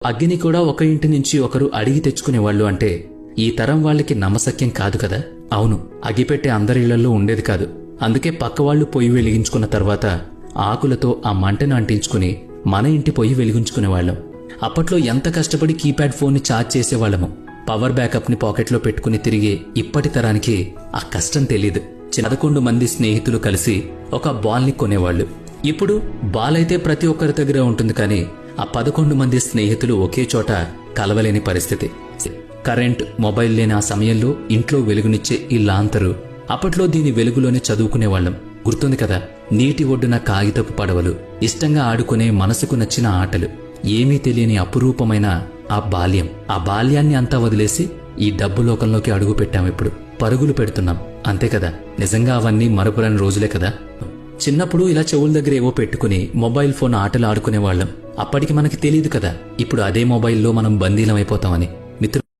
అగ్గిని కూడా ఒక ఇంటి నుంచి ఒకరు అడిగి తెచ్చుకునేవాళ్లు అంటే ఈ తరం వాళ్ళకి నమ్మశక్యం కాదు కదా. అవును, అగిపెట్టే అందరి ఇళ్లలో ఉండేది కాదు. అందుకే పక్కవాళ్లు పొయ్యి వెలిగించుకున్న తర్వాత ఆకులతో ఆ మంటను అంటించుకుని మన ఇంటి పొయ్యి వెలిగించుకునేవాళ్లం. అప్పట్లో ఎంత కష్టపడి కీప్యాడ్ ఫోన్ ని ఛార్జ్ చేసేవాళ్లము. పవర్ బ్యాకప్ ని పాకెట్లో పెట్టుకుని తిరిగే ఇప్పటి తరానికి ఆ కష్టం తెలీదు. 11 మంది స్నేహితులు కలిసి ఒక బాల్ ని కొనేవాళ్లు. ఇప్పుడు బాల్ అయితే ప్రతి ఒక్కరి దగ్గర ఉంటుంది, కానీ ఆ 11 మంది స్నేహితులు ఒకే చోట కలవలేని పరిస్థితి. కరెంట్, మొబైల్ లేని ఆ సమయంలో ఇంట్లో వెలుగునిచ్చే ఈ లాంతరు, అప్పట్లో దీని వెలుగులోనే చదువుకునేవాళ్లం. గుర్తుంది కదా, నీటి ఒడ్డున కాగితపు పడవలు, ఇష్టంగా ఆడుకునే మనసుకు నచ్చిన ఆటలు, ఏమీ తెలియని అపురూపమైన ఆ బాల్యం. ఆ బాల్యాన్ని అంతా వదిలేసి ఈ డబ్బు లోకంలోకి అడుగు పెట్టాం. ఇప్పుడు పరుగులు పెడుతున్నాం, అంతే కదా. నిజంగా అవన్నీ మరపురాని రోజులే కదా. చిన్నప్పుడు ఇలా చెవుల దగ్గర ఏవో పెట్టుకుని మొబైల్ ఫోన్ ఆటలు ఆడుకునేవాళ్లం. అప్పటికి మనకి తెలియదు కదా ఇప్పుడు అదే మొబైల్లో మనం బందీలం అయిపోతామని.